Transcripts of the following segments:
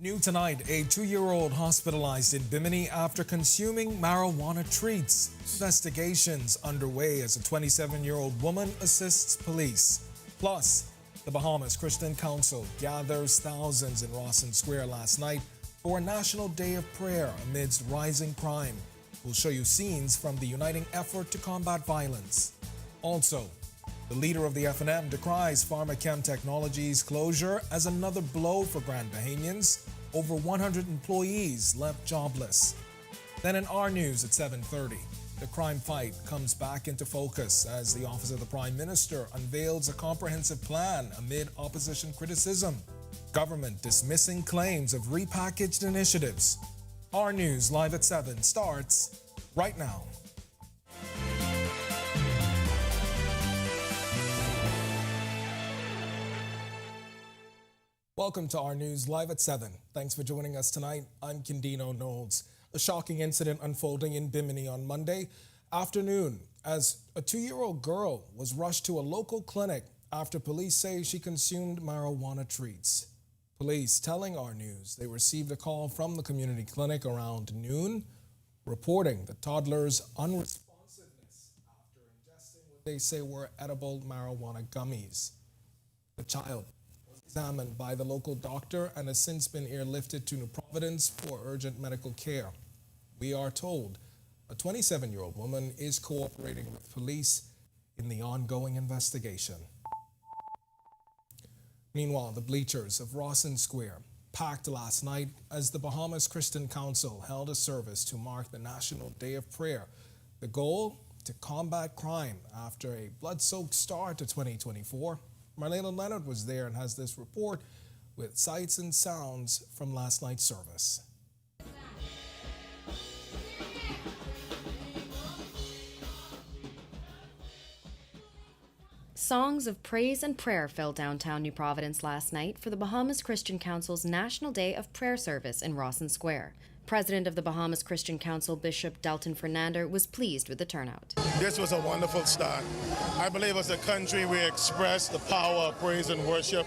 New tonight, a 2-year-old hospitalized in Bimini after consuming marijuana treats. Investigations underway as a 27-year-old woman assists police. Plus, the Bahamas Christian Council gathers thousands in Rawson Square last night for a national day of prayer amidst rising crime. We'll show you scenes from the uniting effort to combat violence. Also, the leader of the F&M decries PharmaChem Technologies' closure as another blow for Grand Bahamians. Over 100 employees left jobless. Then in our news at 7:30, the crime fight comes back into focus as the Office of the Prime Minister unveils a comprehensive plan amid opposition criticism. Government dismissing claims of repackaged initiatives. Our news live at 7 starts right now. Welcome to our news live at 7. Thanks for joining us tonight. I'm Kindino Knowles. A shocking incident unfolding in Bimini on Monday afternoon as a 2-year-old girl was rushed to a local clinic after police say she consumed marijuana treats. Police telling our news they received a call from the community clinic around noon reporting the toddler's unresponsiveness after ingesting what they say were edible marijuana gummies. The child examined by the local doctor and has since been airlifted to New Providence for urgent medical care. We are told a 27-year-old woman is cooperating with police in the ongoing investigation. Meanwhile, the bleachers of Rawson Square packed last night as the Bahamas Christian Council held a service to mark the National Day of Prayer. The goal? To combat crime after a blood-soaked start to 2024. Marlena Leonard was there and has this report with sights and sounds from last night's service. Songs of praise and prayer filled downtown New Providence last night for the Bahamas Christian Council's National Day of Prayer service in Rawson Square. President of the Bahamas Christian Council, Bishop Delton Fernander, was pleased with the turnout. This was a wonderful start. I believe as a country we express the power of praise and worship,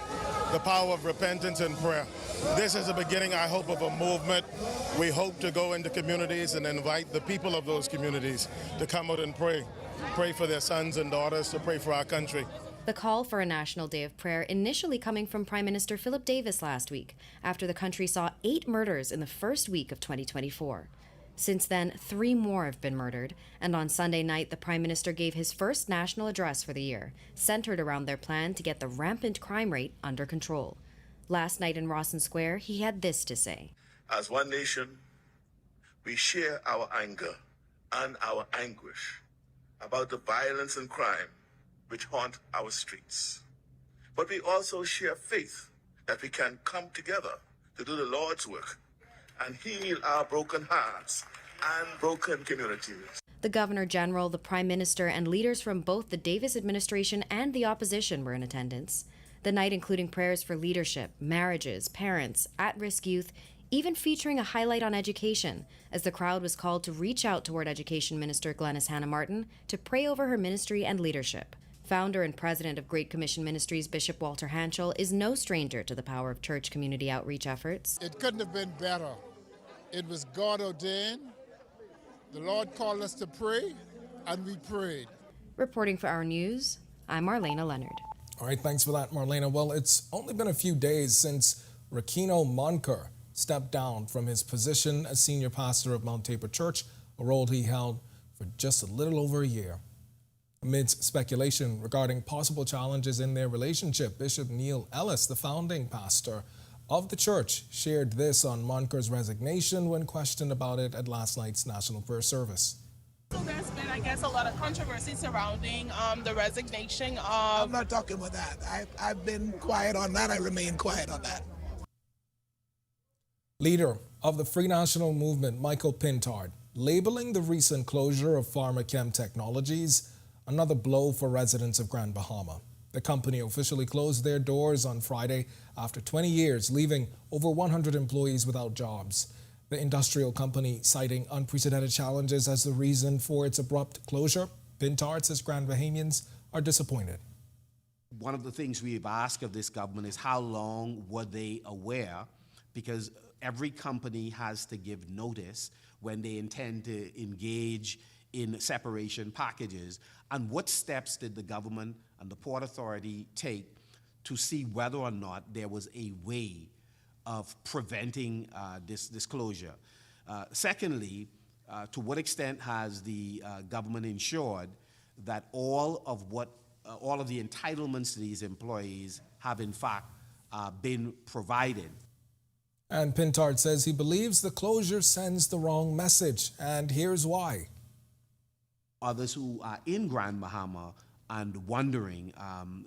the power of repentance and prayer. This is the beginning, I hope, of a movement. We hope to go into communities and invite the people of those communities to come out and pray. Pray for their sons and daughters, to pray for our country. The call for a National Day of Prayer initially coming from Prime Minister Philip Davis last week, after the country saw 8 murders in the first week of 2024. Since then, 3 more have been murdered, and on Sunday night, the Prime Minister gave his first national address for the year, centered around their plan to get the rampant crime rate under control. Last night in Rawson Square, he had this to say. As one nation, we share our anger and our anguish about the violence and crime which haunt our streets. But we also share faith that we can come together to do the Lord's work and heal our broken hearts and broken communities. The Governor General, the Prime Minister, and leaders from both the Davis administration and the opposition were in attendance. The night including prayers for leadership, marriages, parents, at-risk youth, even featuring a highlight on education, as the crowd was called to reach out toward Education Minister Glenys Hannah Martin to pray over her ministry and leadership. Founder and president of Great Commission Ministries, Bishop Walter Hanschel, is no stranger to the power of church community outreach efforts. It couldn't have been better. It was God ordained. The Lord called us to pray, and we prayed. Reporting for Our News, I'm Marlena Leonard. All right, thanks for that, Marlena. Well, it's only been a few days since Rakino Monker stepped down from his position as senior pastor of Mount Tabor Church, a role he held for just a little over a year. Amidst speculation regarding possible challenges in their relationship, Bishop Neil Ellis, the founding pastor of the church, shared this on Monker's resignation when questioned about it at last night's National Prayer Service. So there's been, I guess, a lot of controversy surrounding the resignation of... I'm not talking about that. I've been quiet on that. I remain quiet on that. Leader of the Free National Movement, Michael Pintard, labeling the recent closure of PharmaChem Technologies another blow for residents of Grand Bahama. The company officially closed their doors on Friday after 20 years, leaving over 100 employees without jobs. The industrial company citing unprecedented challenges as the reason for its abrupt closure. Pintard says Grand Bahamians are disappointed. One of the things we've asked of this government is how long were they aware because every company has to give notice when they intend to engage in separation packages. And what steps did the government and the Port Authority take to see whether or not there was a way of preventing this disclosure? Secondly, to what extent has the government ensured that all of the entitlements to these employees have in fact been provided? And Pintard says he believes the closure sends the wrong message, and here's why. Others who are in Grand Bahama and wondering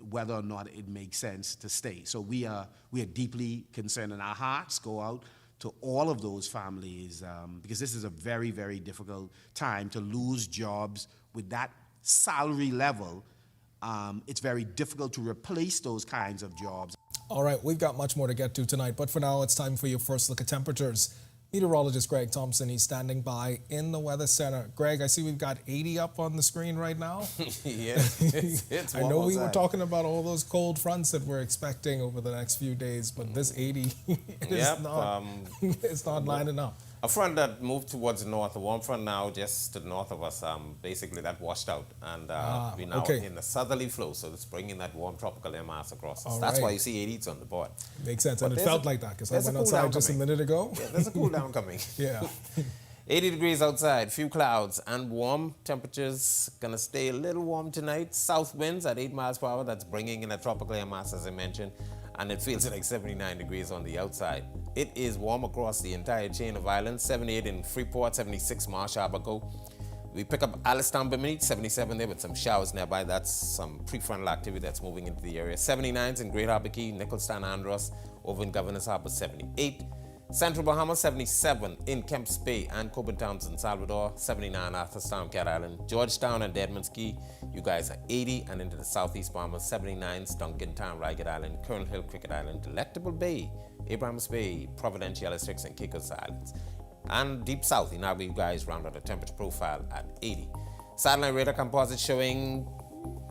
whether or not it makes sense to stay. So we are deeply concerned, and our hearts go out to all of those families because this is a very, very difficult time to lose jobs with that salary level. It's very difficult to replace those kinds of jobs. All right, we've got much more to get to tonight, but for now, it's time for your first look at temperatures. Meteorologist Greg Thompson, he's standing by in the Weather Center. Greg, I see we've got 80 up on the screen right now. Yeah, it's I know we were talking about all those cold fronts that we're expecting over the next few days, but this 80 it's not lining up. A front that moved towards the north, a warm front now just to the north of us, basically that washed out, and we're now in the southerly flow, so it's bringing that warm tropical air mass across us. That's why you see 80s on the board. Makes sense, and it felt like that because I went outside just a minute ago. Yeah, there's a cool down coming. Yeah. 80 degrees outside, few clouds and warm. Temperatures gonna stay a little warm tonight. South winds at 8 miles per hour, that's bringing in a tropical air mass, as I mentioned, and it feels like 79 degrees on the outside. It is warm across the entire chain of islands. 78 in Freeport, 76 Marsh Abaco. We pick up Alistown, Bimini, 77 there with some showers nearby. That's some prefrontal activity that's moving into the area. 79s in Great Harbour Key, Nicholstown, Andros, over in Governor's Harbour, 78. Central Bahama, 77 in Kemps Bay and Coburn Towns in Salvador, 79 Arthurstown, Cat Island, Georgetown and Deadman's Key. You guys are 80, and into the southeast Bahamas, 79s, Duncantown, Ragged Island, Colonel Hill, Cricket Island, Delectable Bay, Abrahams Bay, Providencial, Essex, and Caicos Islands. And deep south, in Nabu, you guys round out a temperature profile at 80. Satellite radar composite showing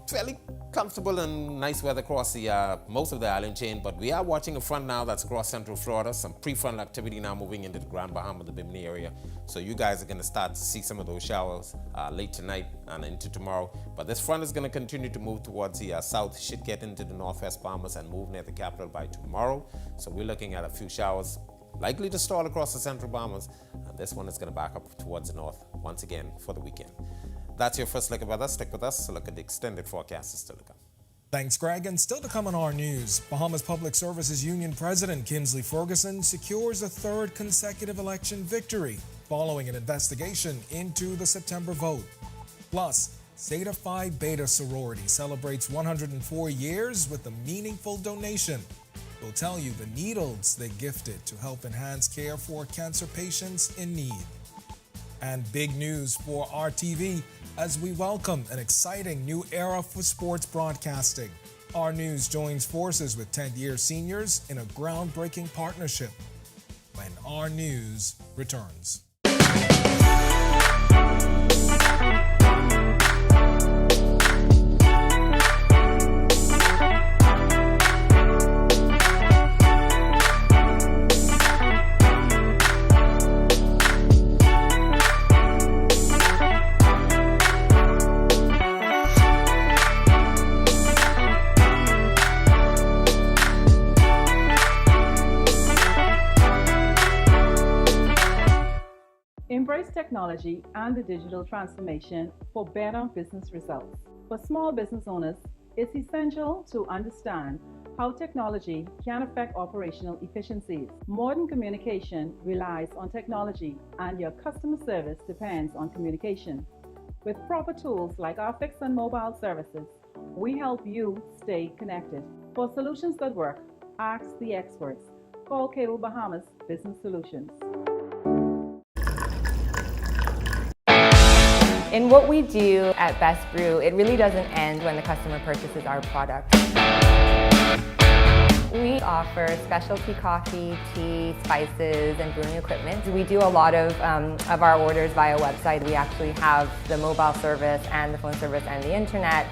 fairly comfortable and nice weather across the most of the island chain, but we are watching a front now that's across central Florida. Some prefrontal activity now moving into the Grand Bahama, the Bimini area. So you guys are going to start to see some of those showers late tonight and into tomorrow. But this front is going to continue to move towards the south, should get into the northwest Bahamas and move near the capital by tomorrow. So we're looking at a few showers likely to stall across the central Bahamas, and this one is going to back up towards the north once again for the weekend. That's your first look at weather. Stick with us to look at the extended forecast is still to come. Thanks, Greg. And still to come on our news, Bahamas Public Services Union President Kinsley Ferguson secures a third consecutive election victory following an investigation into the September vote. Plus, Zeta Phi Beta sorority celebrates 104 years with a meaningful donation. We'll tell you the needles they gifted to help enhance care for cancer patients in need. And big news for RTV as we welcome an exciting new era for sports broadcasting. Our News joins forces with 10th-year seniors in a groundbreaking partnership when Our News returns. Embrace technology and the digital transformation for better business results. For small business owners, it's essential to understand how technology can affect operational efficiencies. Modern communication relies on technology, and your customer service depends on communication. With proper tools like our fixed and mobile services, we help you stay connected. For solutions that work, ask the experts. Call Cable Bahamas Business Solutions. In what we do at Best Brew, it really doesn't end when the customer purchases our product. We offer specialty coffee, tea, spices, and brewing equipment. We do a lot of our orders via website. We actually have the mobile service and the phone service and the internet.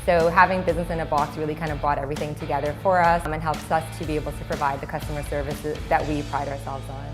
So having Business in a Box really kind of brought everything together for us and helps us to be able to provide the customer services that we pride ourselves on.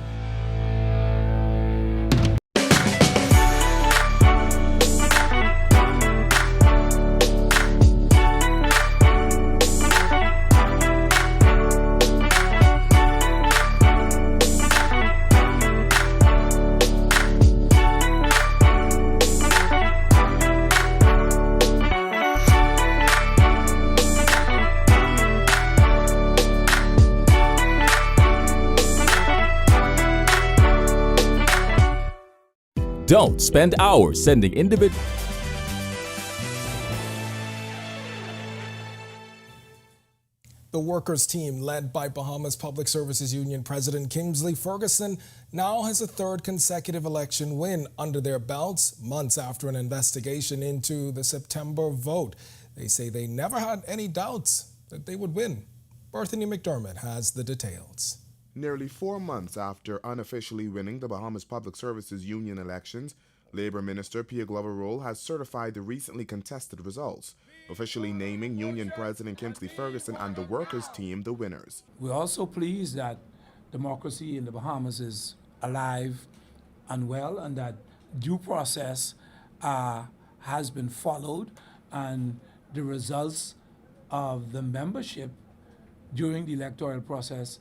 Don't spend hours sending individual. The workers' team, led by Bahama's Public Services Union President Kingsley Ferguson, now has a third consecutive election win under their belts, months after an investigation into the September vote. They say they never had any doubts that they would win. Berthany McDermott has the details. Nearly 4 months after unofficially winning the Bahamas Public Services Union elections, Labour Minister Pia Glover-Roll has certified the recently contested results, officially naming Union President Kingsley Ferguson and the workers' team the winners. We're also pleased that democracy in the Bahamas is alive and well, and that due process has been followed, and the results of the membership during the electoral process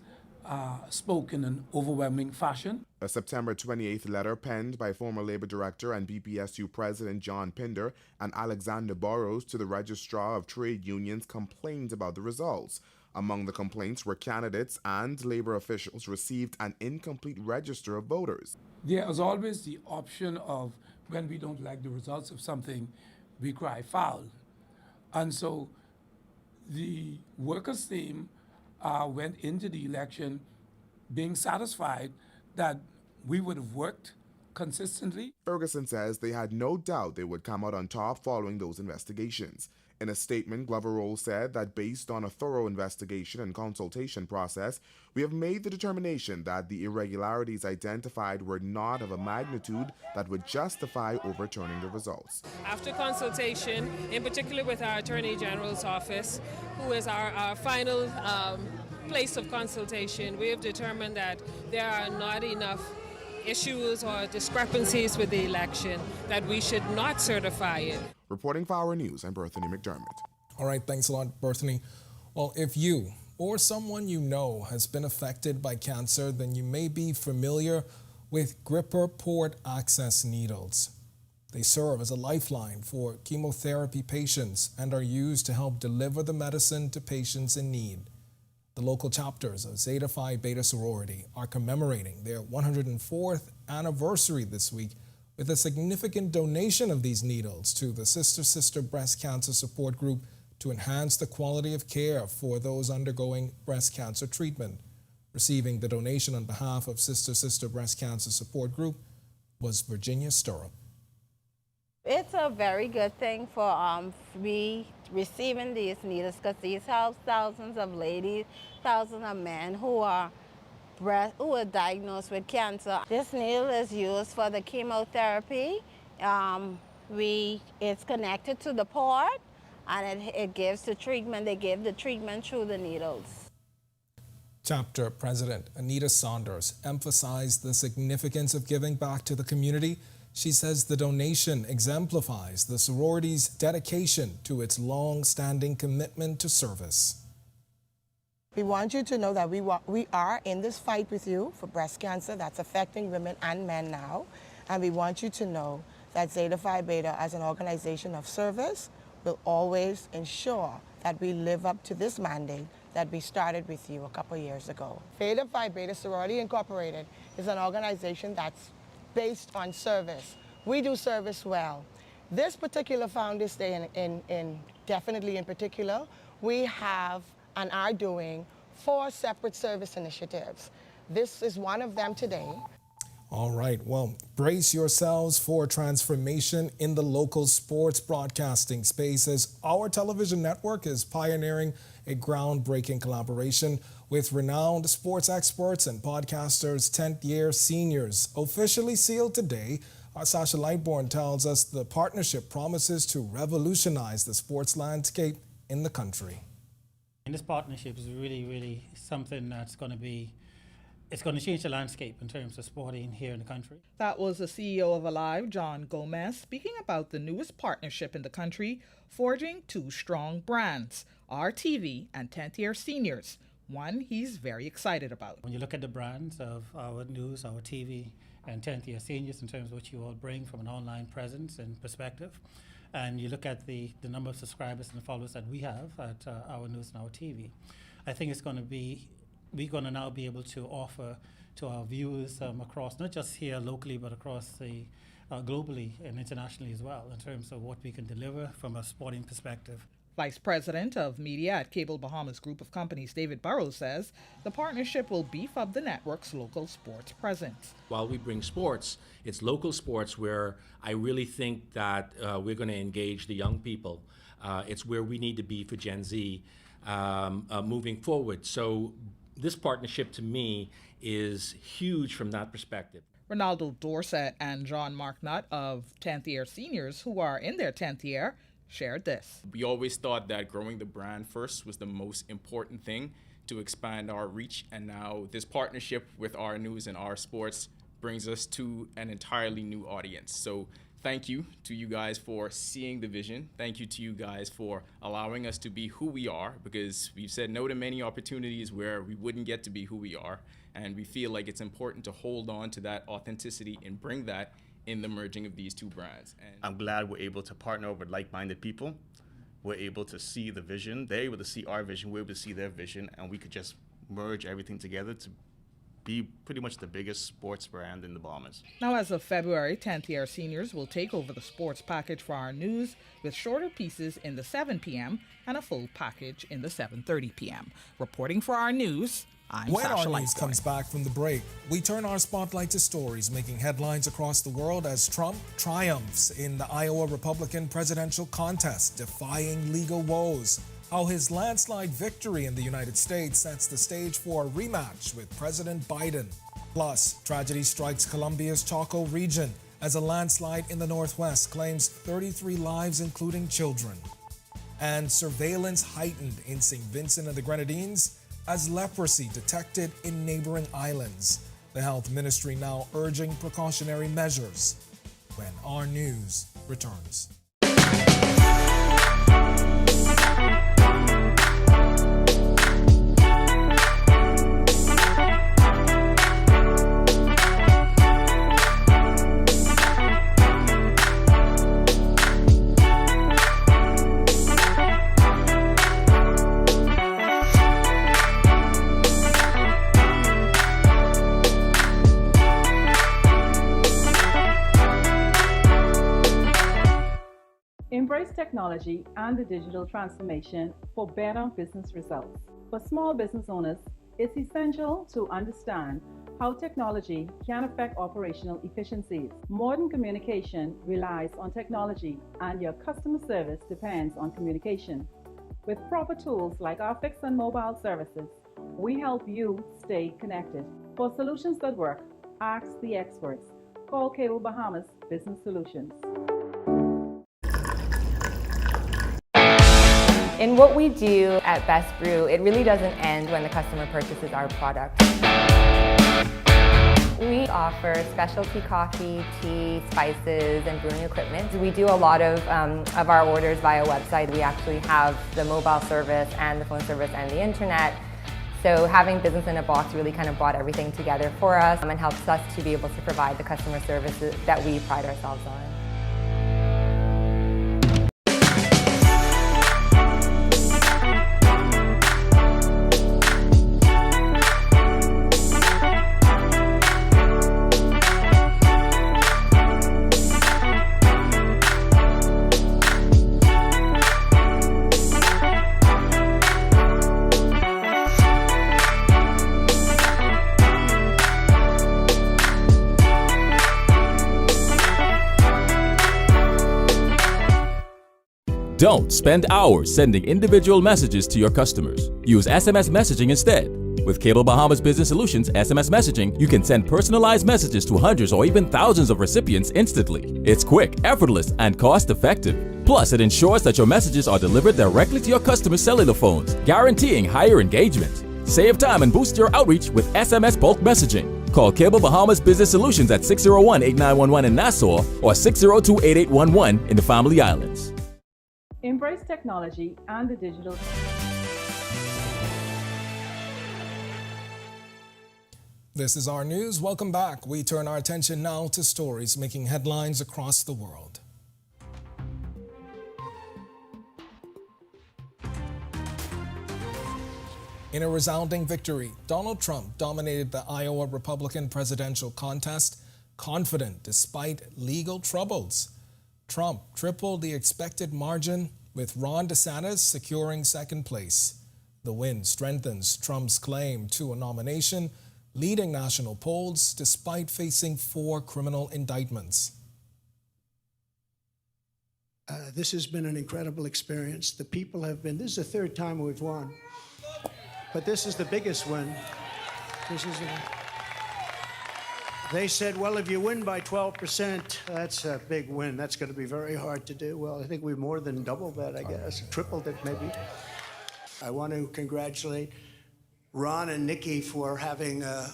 spoke in an overwhelming fashion. A September 28th letter penned by former Labour Director and BPSU President John Pinder and Alexander Burrows to the Registrar of Trade Unions complained about the results. Among the complaints were candidates and Labour officials received an incomplete register of voters. There is always the option of, when we don't like the results of something, we cry foul. And so the workers' team went into the election being satisfied that we would have worked consistently. Ferguson says they had no doubt they would come out on top following those investigations. In a statement, Glover-Roll said that based on a thorough investigation and consultation process, we have made the determination that the irregularities identified were not of a magnitude that would justify overturning the results. After consultation, in particular with our Attorney General's office, who is our final place of consultation, we have determined that there are not enough issues or discrepancies with the election that we should not certify it. Reporting for Our News, I'm Berthany McDermott. All right, thanks a lot, Berthany. Well, if you or someone you know has been affected by cancer, then you may be familiar with Gripper Port Access needles. They serve as a lifeline for chemotherapy patients and are used to help deliver the medicine to patients in need. The local chapters of Zeta Phi Beta sorority are commemorating their 104th anniversary this week with a significant donation of these needles to the Sister Breast Cancer Support Group to enhance the quality of care for those undergoing breast cancer treatment. Receiving the donation on behalf of Sister Breast Cancer Support Group was Virginia Stirrup. It's a very good thing for me receiving these needles, because these help thousands of ladies, thousands of men who are diagnosed with cancer. This needle is used for the chemotherapy. It's connected to the port, and it gives the treatment. They give the treatment through the needles. Chapter President Anita Saunders emphasized the significance of giving back to the community. She says the donation exemplifies the sorority's dedication to its long-standing commitment to service. We want you to know that we are in this fight with you for breast cancer that's affecting women and men now. And we want you to know that Zeta Phi Beta, as an organization of service, will always ensure that we live up to this mandate that we started with you a couple years ago. Zeta Phi Beta Sorority Incorporated is an organization that's based on service. We do service well. This particular Founders Day, definitely in particular, we have and are doing 4 separate service initiatives. This is one of them today. All right, well, brace yourselves for transformation in the local sports broadcasting space, as our television network is pioneering a groundbreaking collaboration with renowned sports experts and podcasters. 10th year seniors officially sealed today Our Sasha Lightbourne tells us the partnership promises to revolutionize the sports landscape in the country. And this partnership is really something that's going to change the landscape in terms of sporting here in the country. That was the CEO of Alive, John Gomez, speaking about the newest partnership in the country, forging two strong brands, Our TV and 10th Year Seniors, one he's very excited about. When you look at the brands of Our News, Our TV, and 10th Year Seniors in terms of what you all bring from an online presence and perspective, and you look at the number of subscribers and the followers that we have at Our News and Our TV, I think we're going to now be able to offer to our viewers across, not just here locally, but across the globally and internationally as well, in terms of what we can deliver from a sporting perspective. Vice President of Media at Cable Bahamas Group of Companies, David Burrows, says the partnership will beef up the network's local sports presence. While we bring sports, it's local sports where I really think that we're going to engage the young people. It's where we need to be for Gen Z moving forward. So this partnership to me is huge from that perspective. Ronaldo Dorset and John Marknott of 10th Year Seniors, who are in their 10th year, shared this. We always thought that growing the brand first was the most important thing to expand our reach, and now this partnership with Our News and Our Sports brings us to an entirely new audience. So thank you to you guys for seeing the vision. Thank you to you guys for allowing us to be who we are, because we've said no to many opportunities where we wouldn't get to be who we are, and we feel like it's important to hold on to that authenticity and bring that in the merging of these two brands. And I'm glad we're able to partner with like-minded people. We're able to see the vision. They're able to see our vision. We're able to see their vision, and we could just merge everything together to be pretty much the biggest sports brand in the Bahamas. Now, as of February, 10th Year Seniors will take over the sports package for Our News, with shorter pieces in the 7 p.m. and a full package in the 7:30 p.m. Reporting for Our News, I'm When Sasha Our News Lightbourne. comes back from the break, we turn our spotlight to stories making headlines across the world as Trump triumphs in the Iowa Republican presidential contest, defying legal woes. How his landslide victory in the United States sets the stage for a rematch with President Biden. Plus, tragedy strikes Colombia's Chaco region as a landslide in the northwest claims 33 lives, including children. And surveillance heightened in St. Vincent and the Grenadines as leprosy detected in neighboring islands. The health ministry now urging precautionary measures. When Our News returns. Embrace technology and the digital transformation for better business results. For small business owners, it's essential to understand how technology can affect operational efficiencies. Modern communication relies on technology, and your customer service depends on communication. With proper tools like our fixed and mobile services, we help you stay connected. For solutions that work, ask the experts. Call Cable Bahamas Business Solutions. In what we do at Best Brew, it really doesn't end when the customer purchases our product. We offer specialty coffee, tea, spices, and brewing equipment. We do a lot of our orders via website. We actually have the mobile service and the phone service and the internet. So having business in a box really kind of brought everything together for us and helps us to be able to provide the customer services that we pride ourselves on. Don't spend hours sending individual messages to your customers. Use SMS messaging instead. With Cable Bahamas Business Solutions SMS messaging, you can send personalized messages to hundreds or even thousands of recipients instantly. It's quick, effortless, and cost-effective. Plus, it ensures that your messages are delivered directly to your customers' cellular phones, guaranteeing higher engagement. Save time and boost your outreach with SMS bulk messaging. Call Cable Bahamas Business Solutions at 601-8911 in Nassau or 602-8811 in the Family Islands. Embrace technology and the digital. This is our news. Welcome back. We turn our attention now to stories making headlines across the world. In a resounding victory, Donald Trump dominated the Iowa Republican presidential contest, confident despite legal troubles. Trump tripled the expected margin, with Ron DeSantis securing second place. The win strengthens Trump's claim to a nomination, leading national polls despite facing 4 criminal indictments. This has been an incredible experience. The people have been, this is the 3rd time we've won, but this is the biggest win. They said, well, if you win by 12%, that's a big win. That's going to be very hard to do. Well, I think we've more than doubled that, I guess, tripled it maybe. I want to congratulate Ron and Nikki for having a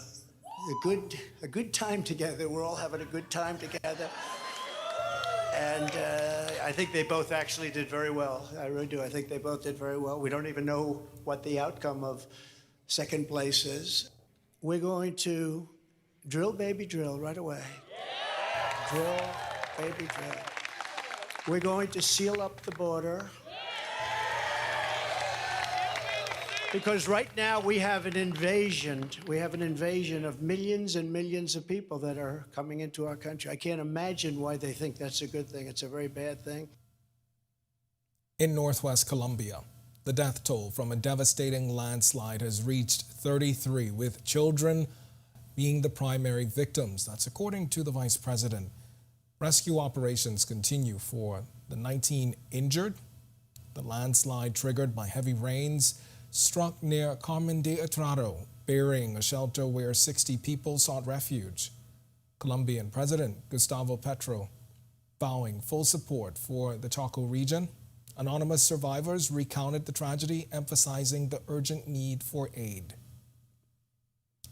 good time together. We're all having a good time together. And I think they both actually did very well. I really do. I think they both did very well. We don't even know what the outcome of second place is. We're going to drill, baby, drill right away. Drill, baby, drill. We're going to seal up the border. Because right now we have an invasion. We have an invasion of millions and millions of people that are coming into our country. I can't imagine why they think that's a good thing. It's a very bad thing. In northwest Colombia, the death toll from a devastating landslide has reached 33, with children being the primary victims. That's according to the vice president. Rescue operations continue for the 19 injured. The landslide, triggered by heavy rains, struck near Carmen de Atrado, burying a shelter where 60 people sought refuge. Colombian President Gustavo Petro vowing full support for the Chaco region. Anonymous survivors recounted the tragedy, emphasizing the urgent need for aid.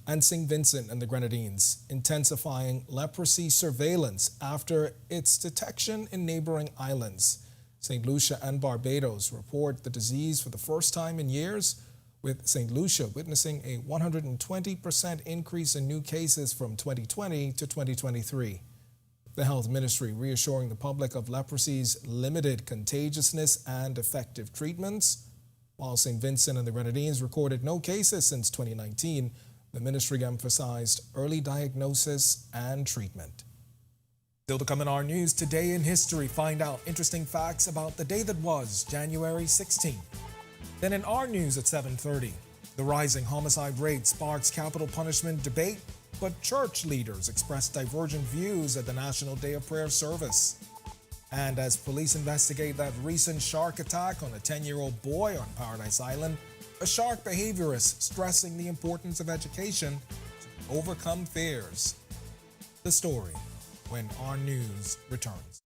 And St. Vincent and the Grenadines intensifying leprosy surveillance after its detection in neighboring islands. St. Lucia and Barbados report the disease for the first time in years, with St. Lucia witnessing a 120% increase in new cases from 2020 to 2023. The health ministry reassuring the public of leprosy's limited contagiousness and effective treatments. While St. Vincent and the Grenadines recorded no cases since 2019, the ministry emphasized early diagnosis and treatment. Still to come in our news, today in history, find out interesting facts about the day that was January 16th. Then in our news at 7:30, the rising homicide rate sparks capital punishment debate, but church leaders express divergent views at the National Day of Prayer service. And as police investigate that recent shark attack on a 10-year-old boy on Paradise Island, a shark behaviorist stressing the importance of education to overcome fears. The story when our news returns.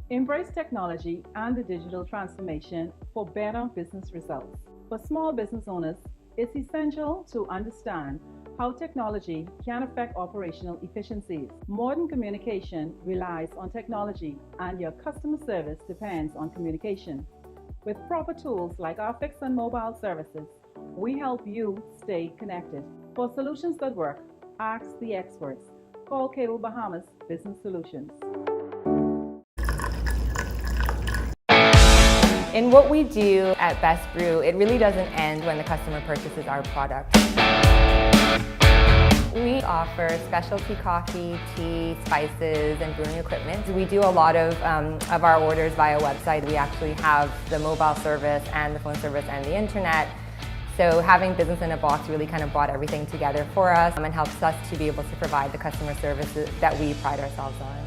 Embrace technology and the digital transformation for better business results. For small business owners, it's essential to understand how technology can affect operational efficiencies. Modern communication relies on technology, and your customer service depends on communication. With proper tools like our fixed and mobile services, we help you stay connected. For solutions that work, ask the experts. Call Cable Bahamas Business Solutions. In what we do at Best Brew, it really doesn't end when the customer purchases our product. We offer specialty coffee, tea, spices, and brewing equipment. We do a lot of our orders via website. We actually have the mobile service and the phone service and the internet. So having business in a box really kind of brought everything together for us and helps us to be able to provide the customer services that we pride ourselves on.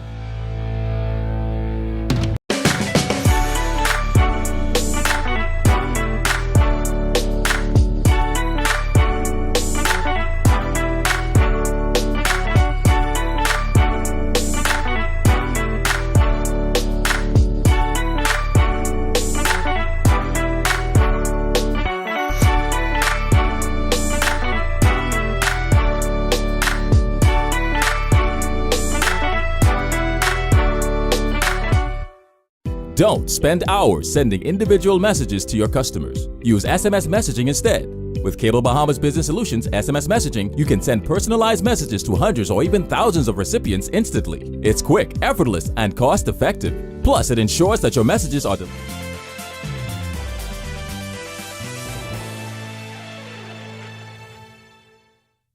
Don't spend hours sending individual messages to your customers. Use SMS messaging instead. With Cable Bahama's Business Solutions SMS messaging, you can send personalized messages to hundreds or even thousands of recipients instantly. It's quick, effortless, and cost-effective. Plus, it ensures that your messages are delivered.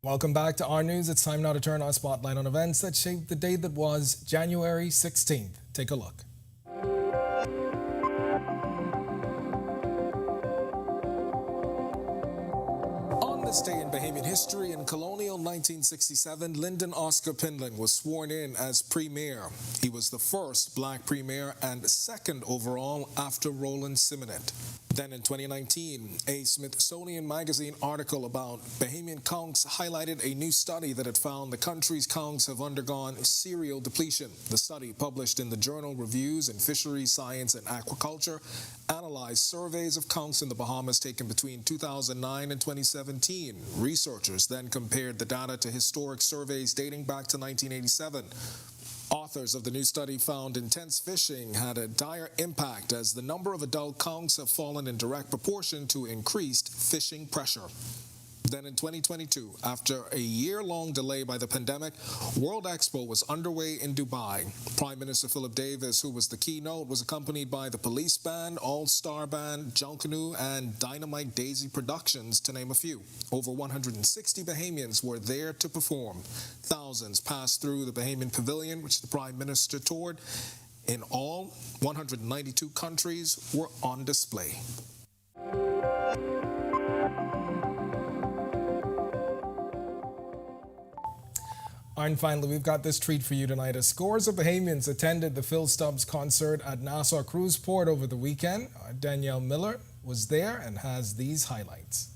Welcome back to Our News. It's time now to turn our spotlight on events that shaped the day that was January 16th. Take a look. On this day in Bahamian history, in colonial 1967, Lyndon Oscar Pindling was sworn in as premier. He was the first black premier and second overall after Roland Simonet. Then in 2019, a Smithsonian Magazine article about Bahamian conchs highlighted a new study that had found the country's conchs have undergone serial depletion. The study, published in the journal Reviews in Fisheries, Science and Aquaculture, analyzed surveys of conchs in the Bahamas taken between 2009 and 2017. Researchers then compared the data to historic surveys dating back to 1987. Authors of the new study found intense fishing had a dire impact as the number of adult conchs have fallen in direct proportion to increased fishing pressure. Then in 2022, after a year-long delay by the pandemic, World Expo was underway in Dubai. Prime Minister Philip Davis, who was the keynote, was accompanied by the Police Band, All-Star Band, Junkanoo, and Dynamite Daisy Productions, to name a few. Over 160 Bahamians were there to perform. Thousands passed through the Bahamian Pavilion, which the Prime Minister toured. In all, 192 countries were on display. And finally, we've got this treat for you tonight. As scores of Bahamians attended the Phil Stubbs concert at Nassau Cruise Port over the weekend, Danielle Miller was there and has these highlights.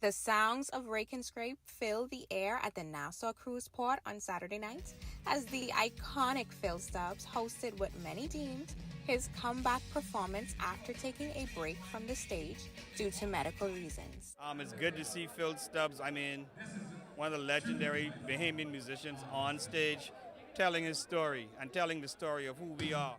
The sounds of rake and scrape filled the air at the Nassau Cruise Port on Saturday night as the iconic Phil Stubbs hosted what many deemed his comeback performance after taking a break from the stage due to medical reasons. It's good to see Phil Stubbs, one of the legendary Bahamian musicians on stage, telling his story and telling the story of who we are.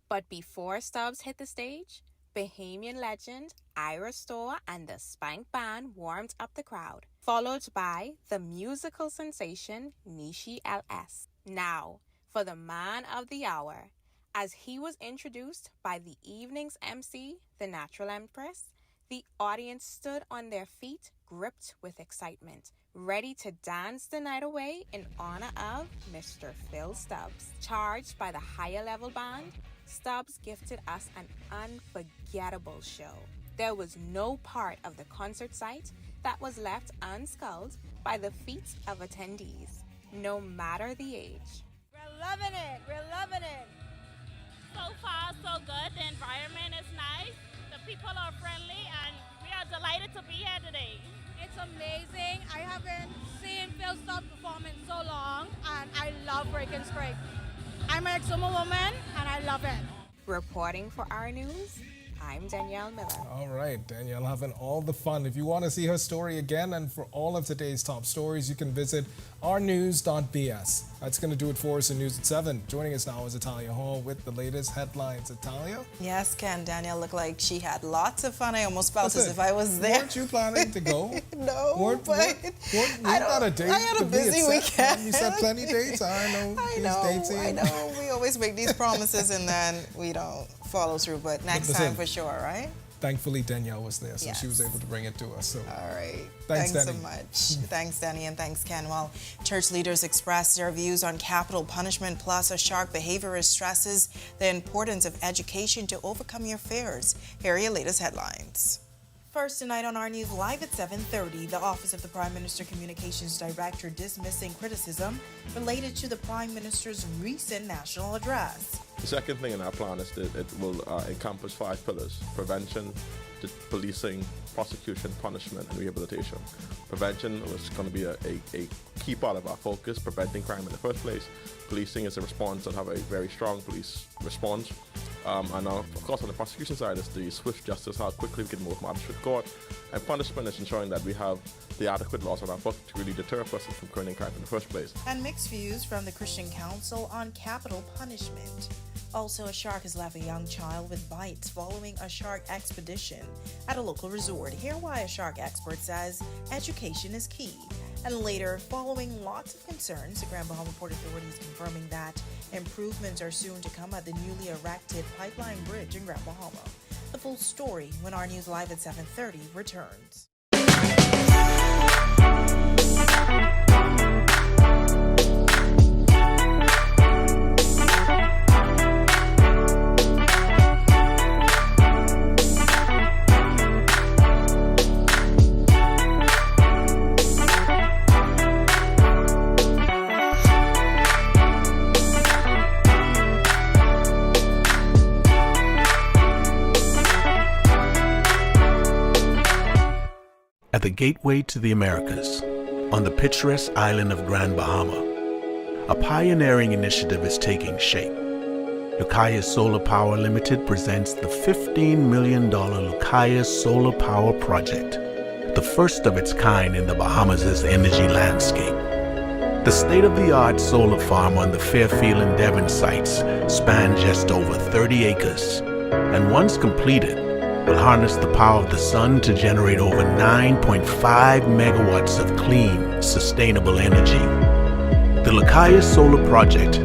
But before Stubbs hit the stage, Bahamian legend Ira Store and the Spank Band warmed up the crowd, followed by the musical sensation Nishi LS. Now, for the man of the hour, as he was introduced by the evening's MC, the Natural Empress, the audience stood on their feet, gripped with excitement, ready to dance the night away in honor of Mr. Phil Stubbs. Charged by the higher level band, Stubbs gifted us an unforgettable show. There was no part of the concert site that was left unsculled by the feet of attendees, no matter the age. We're loving it. We're loving it. So far, so good. The environment is nice. The people are friendly, and we are delighted to be here today. It's amazing. I haven't seen Phil Stubbs perform in so long, and I love Rake and Scrape. I'm an Exuma woman, and I love it. Reporting for Our News, I'm Danielle Miller. All right, Danielle having all the fun. If you want to see her story again and for all of today's top stories, you can visit ournews.bs. That's going to do it for us in News at 7. Joining us now is Italia Hall with the latest headlines. Italia? Yes, Ken. Danielle looked like she had lots of fun. I almost felt as if I was there. Weren't you planning to go? No, but I got a date. I had a busy weekend. You said plenty of dates. I know. We always make these promises and then we don't follow through. But next time for sure, right? Thankfully, Danielle was there, so she was able to bring it to us. So, all right. Thanks so Danny. much. Thanks, Danny, and thanks, Ken. Well, church leaders expressed their views on capital punishment, plus a shark behaviorist stresses the importance of education to overcome your fears. Here are your latest headlines. First tonight on Our News Live at 7:30, the Office of the Prime Minister Communications Director dismissing criticism related to the Prime Minister's recent national address. The second thing in our plan is that it will encompass 5 pillars: prevention, policing, prosecution, punishment, and rehabilitation. Prevention was going to be a key part of our focus, preventing crime in the first place. Policing is a response and have a very strong police response. And of course, on the prosecution side is the swift justice, how quickly we can move magistrate court. And punishment is ensuring that we have the adequate laws on our book to really deter a person from committing crime in the first place. And mixed views from the Christian Council on capital punishment. Also, a shark has left a young child with bites following a shark expedition at a local resort. Hear why a shark expert says education is key. And later, following lots of concerns, the Grand Bahama Port Authority is confirming that improvements are soon to come at the newly erected pipeline bridge in Grand Bahama. The full story when Our News Live at 7:30 returns. At the gateway to the Americas, on the picturesque island of Grand Bahama, a pioneering initiative is taking shape. Lucaya Solar Power Limited presents the $15 million Lucaya Solar Power Project, the first of its kind in the Bahamas' energy landscape. The state-of-the-art solar farm on the Fairfield and Devon sites spans just over 30 acres, and once completed, will harness the power of the sun to generate over 9.5 megawatts of clean, sustainable energy. The Lucaya Solar Project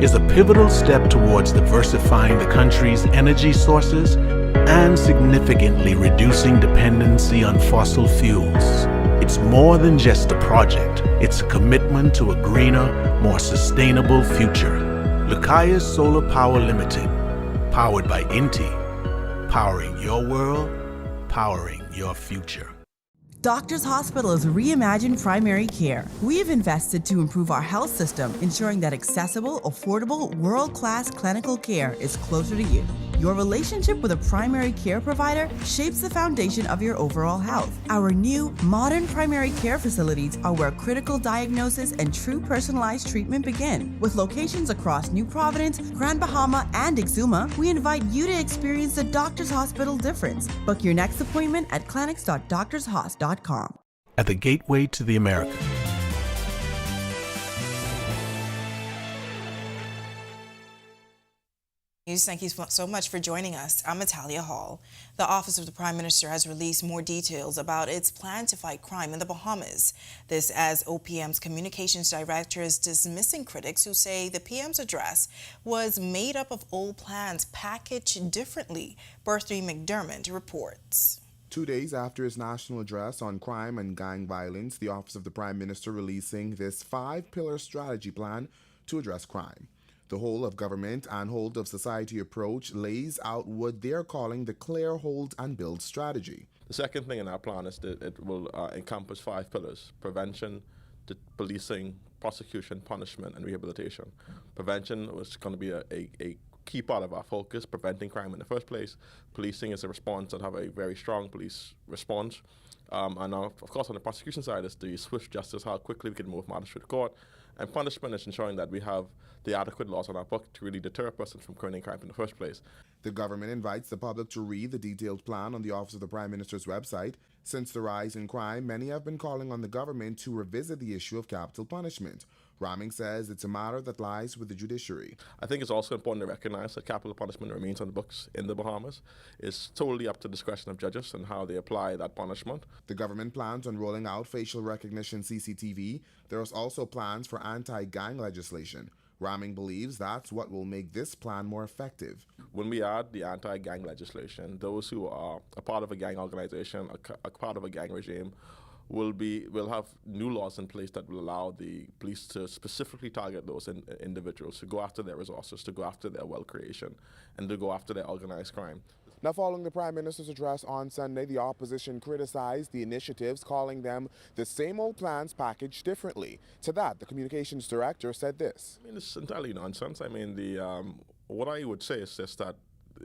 is a pivotal step towards diversifying the country's energy sources and significantly reducing dependency on fossil fuels. It's more than just a project. It's a commitment to a greener, more sustainable future. Lucaya Solar Power Limited, powered by Inti. Powering your world, powering your future. Doctors Hospital has reimagined primary care. We have invested to improve our health system, ensuring that accessible, affordable, world-class clinical care is closer to you. Your relationship with a primary care provider shapes the foundation of your overall health. Our new, modern primary care facilities are where critical diagnosis and true personalized treatment begin. With locations across New Providence, Grand Bahama, and Exuma, we invite you to experience the Doctors Hospital difference. Book your next appointment at clinics.doctorshos.com. At the gateway to the Americas. Thank you so much for joining us. I'm Natalia Hall. The Office of the Prime Minister has released more details about its plan to fight crime in the Bahamas. This as OPM's communications director is dismissing critics who say the PM's address was made up of old plans packaged differently. Berthree McDermott reports. 2 days after his national address on crime and gang violence, the Office of the Prime Minister releasing this 5-pillar strategy plan to address crime. The whole of government and whole of society approach lays out what they're calling the clear, hold, and build strategy. The second thing in our plan is that it will encompass 5 pillars: prevention, policing, prosecution, punishment, and rehabilitation. Prevention was going to be a key part of our focus, preventing crime in the first place. Policing is a response and have a very strong police response. And of course, on the prosecution side is the swift justice, how quickly we can move magistrate court. And punishment is ensuring that we have the adequate laws on our book to really deter a person from committing crime in the first place. The government invites the public to read the detailed plan on the Office of the Prime Minister's website. Since the rise in crime, many have been calling on the government to revisit the issue of capital punishment. Raming says it's a matter that lies with the judiciary. I think it's also important to recognize that capital punishment remains on the books in the Bahamas. It's totally up to the discretion of judges and how they apply that punishment. The government plans on rolling out facial recognition CCTV. There is also plans for anti-gang legislation. Raming believes that's what will make this plan more effective. When we add the anti-gang legislation, those who are a part of a gang organization, a part of a gang regime, will have new laws in place that will allow the police to specifically target those individuals, to go after their resources, to go after their wealth creation, and to go after their organized crime. Now, following the Prime Minister's address on Sunday, the opposition criticized the initiatives, calling them the same old plans packaged differently. To that, the communications director said this. I mean, it's entirely nonsense. I mean, what I would say is just that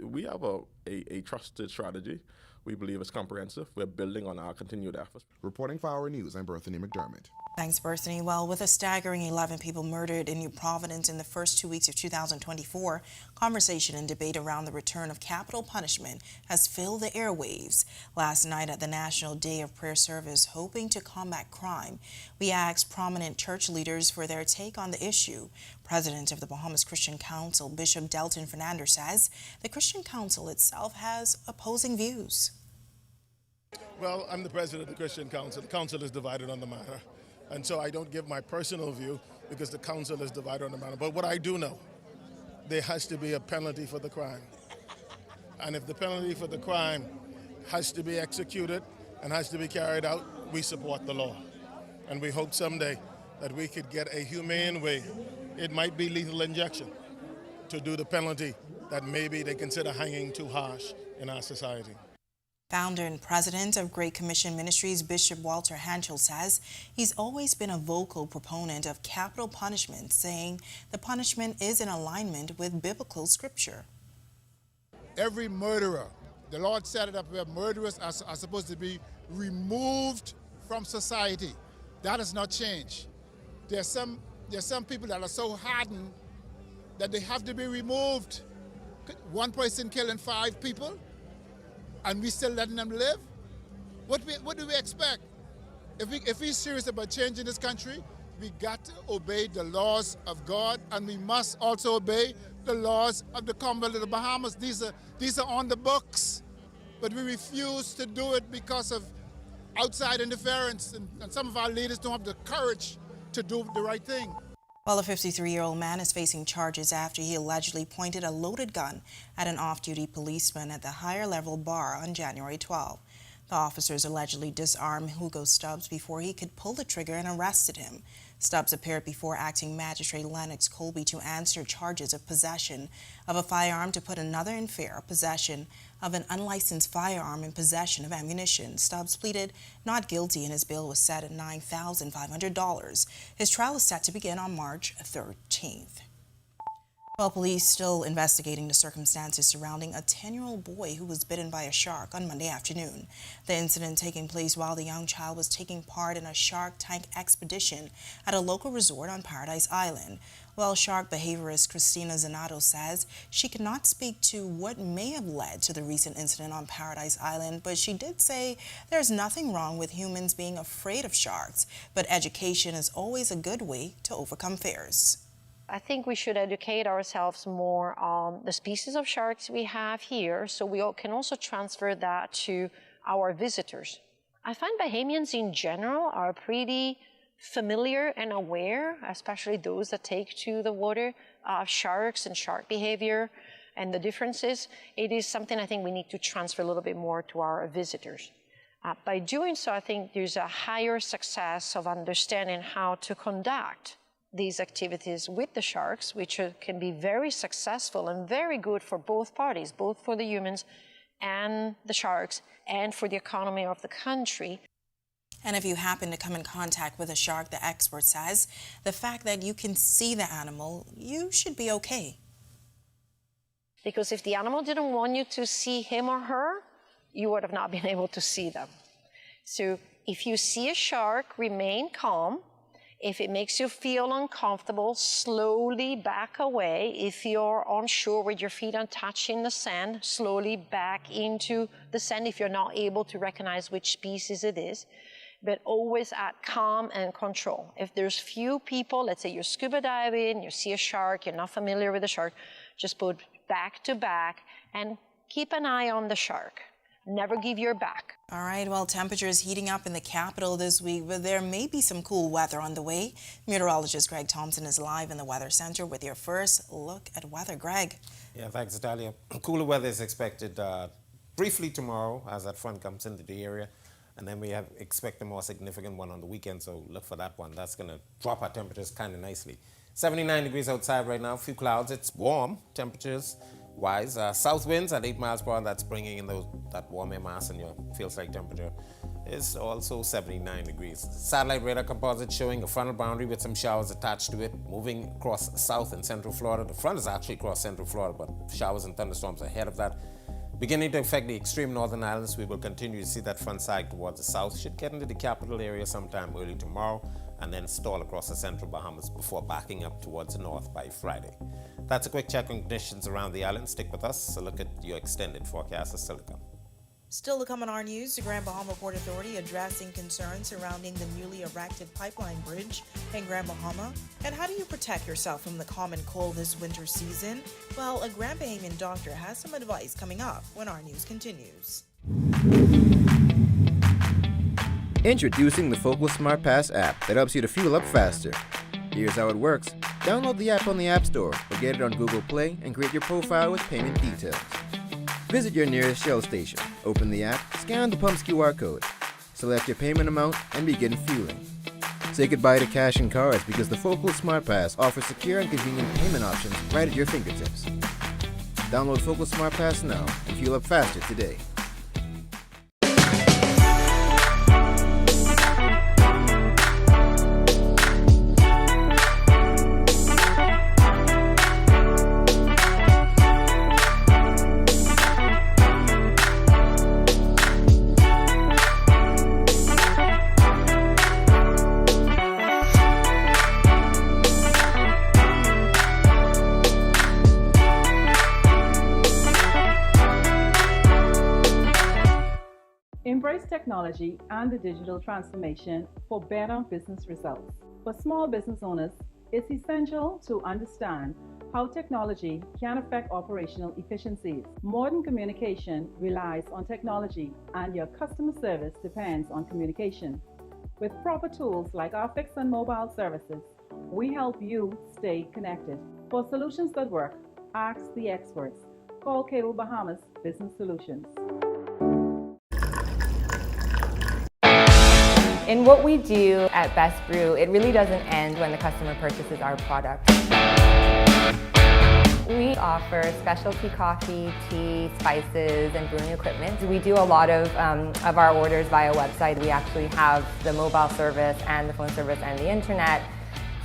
we have a trusted strategy. We believe it's comprehensive. We're building on our continued efforts. Reporting for Our News, I'm Berthany McDermott. Thanks, Berthany. Well, with a staggering 11 people murdered in New Providence in the first 2 weeks of 2024, conversation and debate around the return of capital punishment has filled the airwaves. Last night at the National Day of Prayer service, hoping to combat crime, we asked prominent church leaders for their take on the issue. President of the Bahamas Christian Council, Bishop Delton Fernandez, says the Christian Council itself has opposing views. Well, I'm the president of the Christian Council. The council is divided on the matter. And so I don't give my personal view because the council is divided on the matter. But what I do know, there has to be a penalty for the crime. And if the penalty for the crime has to be executed and has to be carried out, we support the law. And we hope someday that we could get a humane way. It might be lethal injection to do the penalty that maybe they consider hanging too harsh in our society. Founder and president of Great Commission Ministries, Bishop Walter Hanchel, says he's always been a vocal proponent of capital punishment, saying the punishment is in alignment with biblical scripture. Every murderer, the Lord set it up where murderers are supposed to be removed from society. That has not changed. There's some people that are so hardened that they have to be removed. One person killing 5 people, and we still letting them live? What do we expect? If we're serious about changing this country, we got to obey the laws of God, and we must also obey the laws of the Commonwealth of the Bahamas. These are on the books, but we refuse to do it because of outside interference, and some of our leaders don't have the courage to do the right thing. Well, a 53-year-old man is facing charges after he allegedly pointed a loaded gun at an off-duty policeman at the higher-level bar on January 12. The officers allegedly disarmed Hugo Stubbs before he could pull the trigger and arrested him. Stubbs appeared before acting magistrate Lennox Colby to answer charges of possession of a firearm to put another in fear, possession of an unlicensed firearm, and possession of ammunition. Stubbs pleaded not guilty and his bail was set at $9,500. His trial is set to begin on March 13th. Well, police still investigating the circumstances surrounding a 10-year-old boy who was bitten by a shark on Monday afternoon. The incident taking place while the young child was taking part in a shark tank expedition at a local resort on Paradise Island. Well, shark behaviorist Christina Zanato says she cannot speak to what may have led to the recent incident on Paradise Island, but she did say there's nothing wrong with humans being afraid of sharks, but education is always a good way to overcome fears. I think we should educate ourselves more on the species of sharks we have here, so we can also transfer that to our visitors. I find Bahamians in general are pretty familiar and aware, especially those that take to the water, of sharks and shark behavior and the differences. It is something I think we need to transfer a little bit more to our visitors. By doing so, I think there's a higher success of understanding how to conduct these activities with the sharks, which can be very successful and very good for both parties, both for the humans and the sharks and for the economy of the country. And if you happen to come in contact with a shark, the expert says, the fact that you can see the animal, you should be okay. Because if the animal didn't want you to see him or her, you would have not been able to see them. So if you see a shark, remain calm. If it makes you feel uncomfortable, slowly back away. If you're on shore with your feet untouching the sand, slowly back into the sand if you're not able to recognize which species it is. But always at calm and control. If there's few people, let's say you're scuba diving, you see a shark, you're not familiar with the shark, just put back to back and keep an eye on the shark. never give your back. All right, well, temperatures heating up in the capital this week, but there may be some cool weather on the way. Meteorologist Greg Thompson is live in the Weather Center with your first look at weather. Greg. Yeah, thanks, Dahlia. Cooler weather is expected briefly tomorrow as that front comes into the area. And then we expect a more significant one on the weekend, so look for that one. That's going to drop our temperatures kind of nicely. 79 degrees outside right now, few clouds. It's warm temperatures-wise. South winds at 8 miles per hour, that's bringing in that warm air mass, and your feels like temperature is also 79 degrees. Satellite radar composite showing a frontal boundary with some showers attached to it, moving across South and Central Florida. The front is actually across Central Florida, but showers and thunderstorms ahead of that. Beginning to affect the extreme northern islands, we will continue to see that front side towards the south. Should get into the capital area sometime early tomorrow and then stall across the central Bahamas before backing up towards the north by Friday. That's a quick check on conditions around the island. Stick with us. A look at your extended forecast is still to come. Still to come on our news, the Grand Bahama Port Authority addressing concerns surrounding the newly erected pipeline bridge in Grand Bahama. And how do you protect yourself from the common cold this winter season? Well, a Grand Bahamian doctor has some advice coming up when our news continues. Introducing the Focal Smart Pass app that helps you to fuel up faster. Here's how it works. Download the app on the App Store or get it on Google Play and create your profile with payment details. Visit your nearest Shell station, open the app, scan the pump's QR code, select your payment amount, and begin fueling. Say goodbye to cash and cards because the Focal Smart Pass offers secure and convenient payment options right at your fingertips. Download Focal Smart Pass now and fuel up faster today. Embrace technology and the digital transformation for better business results. For small business owners, it's essential to understand how technology can affect operational efficiencies. Modern communication relies on technology, and your customer service depends on communication. With proper tools like our fixed and mobile services, we help you stay connected. For solutions that work, ask the experts. Call Cable Bahamas Business Solutions. In what we do at Best Brew, it really doesn't end when the customer purchases our product. We offer specialty coffee, tea, spices, and brewing equipment. We do a lot of our orders via website. We actually have the mobile service and the phone service and the internet.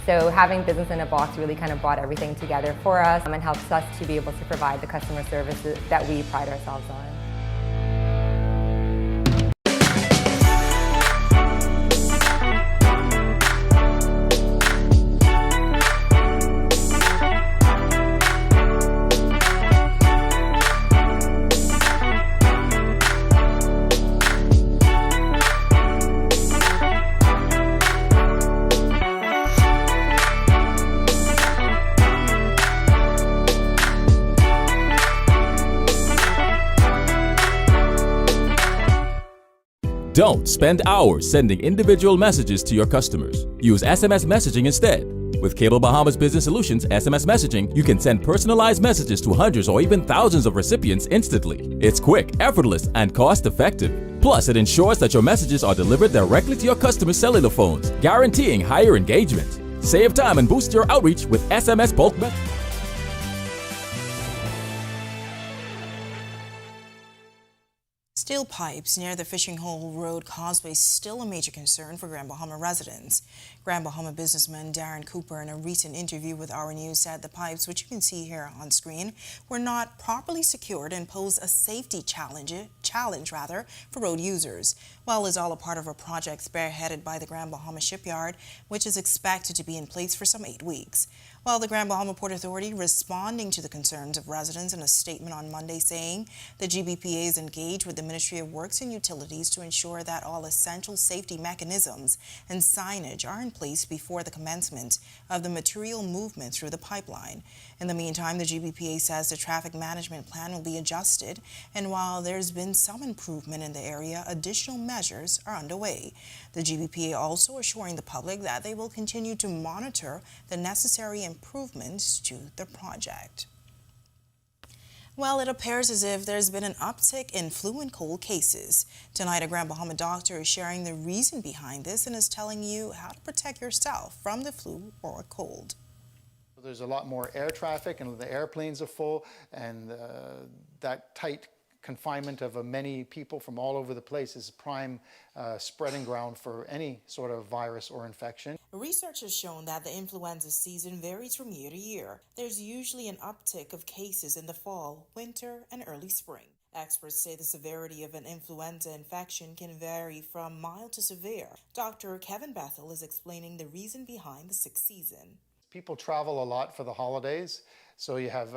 So having business in a box really kind of brought everything together for us and helps us to be able to provide the customer services that we pride ourselves on. Don't spend hours sending individual messages to your customers. Use SMS messaging instead. With Cable Bahamas Business Solutions SMS messaging, you can send personalized messages to hundreds or even thousands of recipients instantly. It's quick, effortless, and cost-effective. Plus, it ensures that your messages are delivered directly to your customers' cellular phones, guaranteeing higher engagement. Save time and boost your outreach with SMS bulk messaging. Steel pipes near the Fishing Hole Road Causeway still a major concern for Grand Bahama residents. Grand Bahama businessman Darren Cooper, in a recent interview with Our News, said the pipes, which you can see here on screen, were not properly secured and pose a safety challenge for road users. Well, it's all a part of a project spearheaded by the Grand Bahama Shipyard, which is expected to be in place for some 8 weeks. Well, the Grand Bahama Port Authority responding to the concerns of residents in a statement on Monday saying the GBPA is engaged with the Ministry of Works and Utilities to ensure that all essential safety mechanisms and signage are in place before the commencement of the material movement through the pipeline. In the meantime, the GBPA says the traffic management plan will be adjusted, and while there's been some improvement in the area, additional measures are underway. The GBPA also assuring the public that they will continue to monitor the necessary improvements to the project. Well, it appears as if there's been an uptick in flu and cold cases. Tonight, a Grand Bahama doctor is sharing the reason behind this and is telling you how to protect yourself from the flu or a cold. There's a lot more air traffic and the airplanes are full, and that tight confinement of many people from all over the place is prime spreading ground for any sort of virus or infection. Research has shown that the influenza season varies from year to year. There's usually an uptick of cases in the fall, winter, and early spring. Experts say the severity of an influenza infection can vary from mild to severe. Dr. Kevin Bethel is explaining the reason behind the sick season. People travel a lot for the holidays, so you have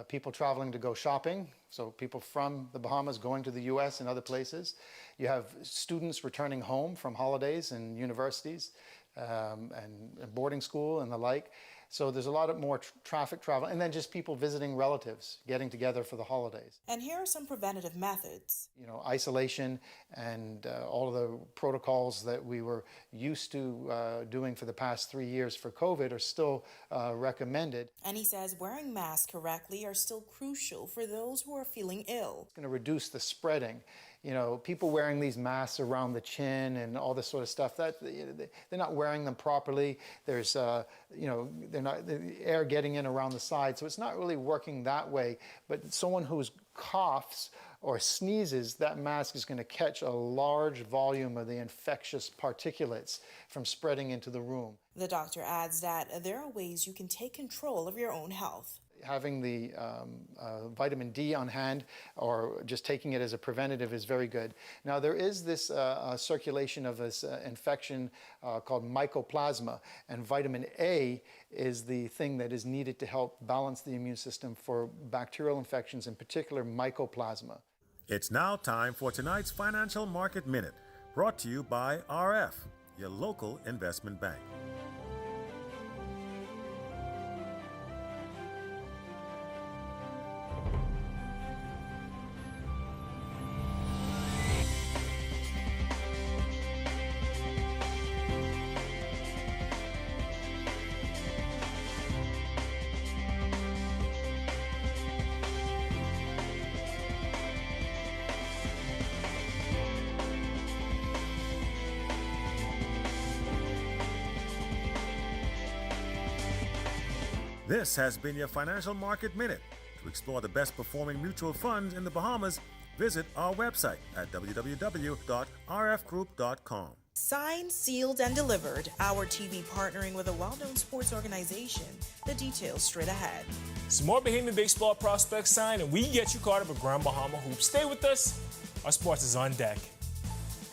people traveling to go shopping, so people from the Bahamas going to the U.S. and other places. You have students returning home from holidays and universities and boarding school and the like. So there's a lot of more traffic travel, and then just people visiting relatives, getting together for the holidays. And here are some preventative methods. You know, isolation and all of the protocols that we were used to doing for the past 3 years for COVID are still recommended. And he says wearing masks correctly are still crucial for those who are feeling ill. It's going to reduce the spreading. You know, people wearing these masks around the chin and all this sort of stuff, that they're not wearing them properly. There's, you know, the air getting in around the side, so it's not really working that way. But someone who coughs or sneezes, that mask is going to catch a large volume of the infectious particulates from spreading into the room. The doctor adds that there are ways you can take control of your own health. Having the vitamin D on hand or just taking it as a preventative is very good. Now, there is this circulation of this infection called mycoplasma, and vitamin A is the thing that is needed to help balance the immune system for bacterial infections, in particular mycoplasma. It's now time for tonight's Financial Market Minute, brought to you by RF, your local investment bank. This has been your Financial Market Minute. To explore the best performing mutual funds in the Bahamas, visit our website at www.rfgroup.com. Signed, sealed, and delivered. Our TV partnering with a well-known sports organization. The details straight ahead. Some more Bahamian baseball prospects signed, and we get you caught up with Grand Bahama Hoops. Stay with us. Our sports is on deck.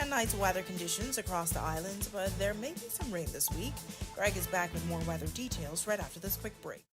And nice weather conditions across the islands, but there may be some rain this week. Greg is back with more weather details right after this quick break.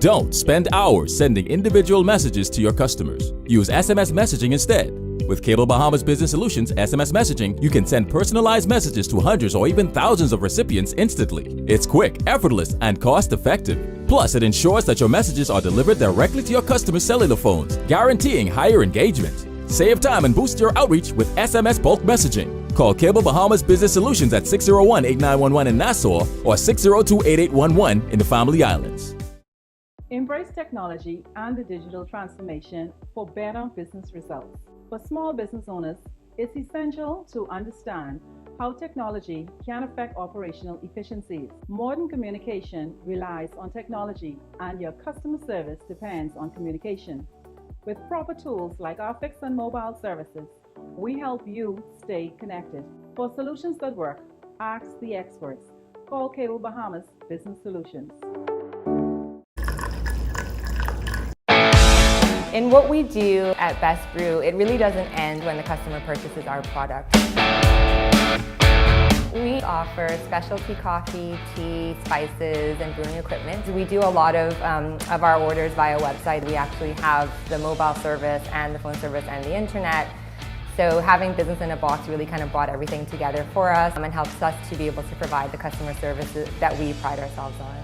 Don't spend hours sending individual messages to your customers. Use SMS messaging instead. With Cable Bahamas Business Solutions SMS messaging, you can send personalized messages to hundreds or even thousands of recipients instantly. It's quick, effortless, and cost-effective. Plus, it ensures that your messages are delivered directly to your customers' cellular phones, guaranteeing higher engagement. Save time and boost your outreach with SMS bulk messaging. Call Cable Bahamas Business Solutions at 601-8911 in Nassau or 602-8811 in the Family Islands. Embrace technology and the digital transformation for better business results. For small business owners, it's essential to understand how technology can affect operational efficiencies. Modern communication relies on technology, and your customer service depends on communication. With proper tools like our fixed and mobile services, we help you stay connected. For solutions that work, ask the experts. Call Cable Bahamas Business Solutions. In what we do at Best Brew, it really doesn't end when the customer purchases our product. We offer specialty coffee, tea, spices, and brewing equipment. We do a lot of our orders via website. We actually have the mobile service and the phone service and the internet. So having business in a box really kind of brought everything together for us and helps us to be able to provide the customer services that we pride ourselves on.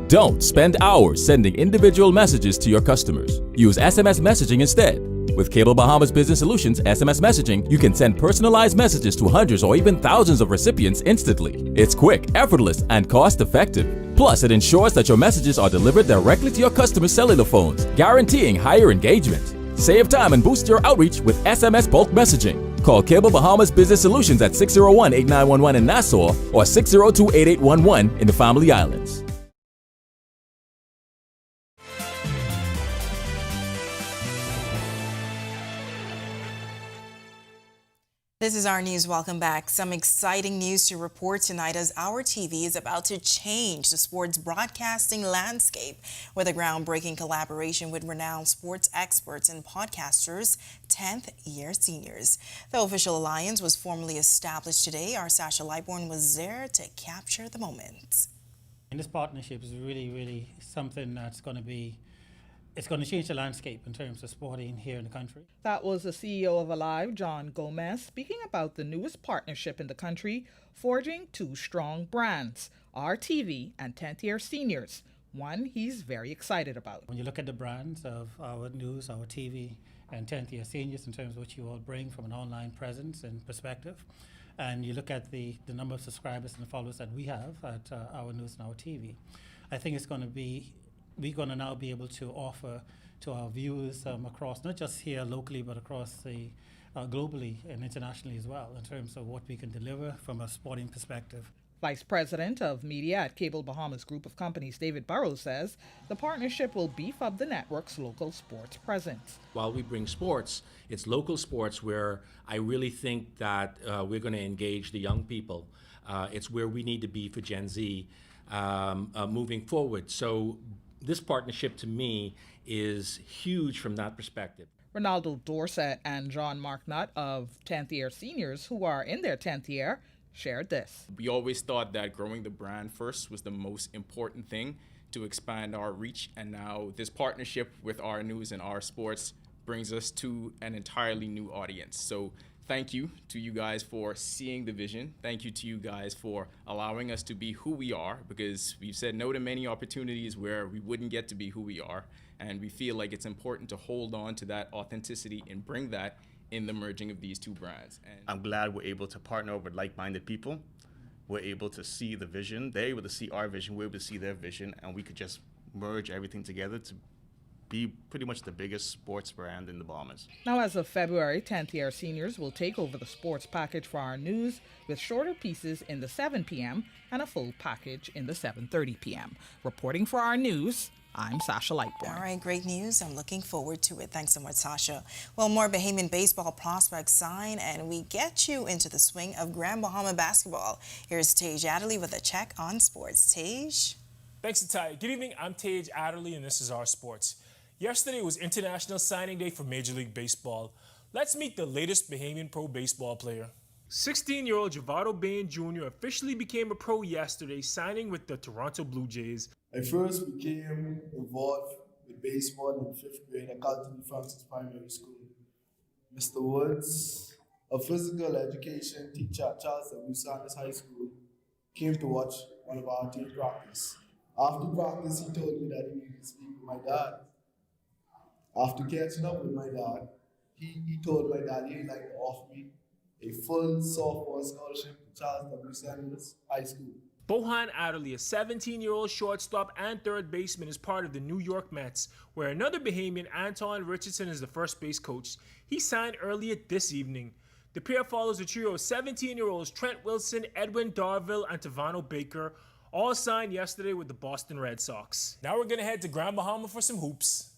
Don't spend hours sending individual messages to your customers. Use SMS messaging instead. With Cable Bahamas Business Solutions SMS messaging, you can send personalized messages to hundreds or even thousands of recipients instantly. It's quick, effortless, and cost-effective. Plus, it ensures that your messages are delivered directly to your customers' cellular phones, guaranteeing higher engagement. Save time and boost your outreach with SMS bulk messaging. Call Cable Bahamas Business Solutions at 601-8911 in Nassau or 602-8811 in the Family Islands. This is Our News. Welcome back. Some exciting news to report tonight as Our TV is about to change the sports broadcasting landscape with a groundbreaking collaboration with renowned sports experts and podcasters, 10th Year Seniors. The official alliance was formally established today. Our Sasha Lightborn was there to capture the moment. And this partnership is really something that's going to it's going to change the landscape in terms of sporting here in the country. That was the CEO of Alive, John Gomez, speaking about the newest partnership in the country, forging two strong brands, Our TV and 10th Year Seniors, one he's very excited about. When you look at the brands of Our News, Our TV, and 10th Year Seniors in terms of what you all bring from an online presence and perspective, and you look at the number of subscribers and the followers that we have at Our News and Our TV, I think it's going to be we're going to now be able to offer to our viewers across, not just here locally, but across the globally and internationally as well, in terms of what we can deliver from a sporting perspective. Vice President of Media at Cable Bahamas Group of Companies, David Burrows, says the partnership will beef up the network's local sports presence. While we bring sports, it's local sports where I really think that we're going to engage the young people. It's where we need to be for Gen Z moving forward. So this partnership to me is huge from that perspective. Ronaldo Dorset and John Marknott of 10th Year Seniors, who are in their 10th year, shared this. We always thought that growing the brand first was the most important thing to expand our reach, and now this partnership with Our News and Our Sports brings us to an entirely new audience. So thank you to you guys for seeing the vision. Thank you to you guys for allowing us to be who we are, because we've said no to many opportunities where we wouldn't get to be who we are. And we feel like it's important to hold on to that authenticity and bring that in the merging of these two brands. And I'm glad we're able to partner with like-minded people. We're able to see the vision. They're able to see our vision. We're able to see their vision. And we could just merge everything together to be pretty much the biggest sports brand in the Bahamas. Now, as of February, 10th Year Seniors will take over the sports package for Our News with shorter pieces in the 7 p.m. and a full package in the 7:30 p.m. Reporting for Our News, I'm Sasha Lightborn. All right, great news. I'm looking forward to it. Thanks so much, Sasha. Well, more Bahamian baseball prospects sign, and we get you into the swing of Grand Bahama basketball. Here's Tage Adderley with a check on sports. Tage? Thanks, Ty. Good evening. I'm Tage Adderley, and this is Our Sports. Yesterday was International Signing Day for Major League Baseball. Let's meet the latest Bahamian pro baseball player. 16-year-old Javado Bain Jr. officially became a pro yesterday, signing with the Toronto Blue Jays. I first became involved with baseball in 5th grade at Carlton Francis Primary School. Mr. Woods, a physical education teacher at Charles W. Sanders High School, came to watch one of our team practice. After practice, he told me that he needed to speak with my dad. After catching up with my dad, he told my dad he'd like to offer me a full softball scholarship to Charles W. Sanders High School. Bohan Adderley, a 17-year-old shortstop and third baseman, is part of the New York Mets, where another Bahamian, Anton Richardson, is the first base coach. He signed earlier this evening. The pair follows a trio of 17-year-olds Trent Wilson, Edwin Darville, and Tavano Baker, all signed yesterday with the Boston Red Sox. Now we're going to head to Grand Bahama for some hoops.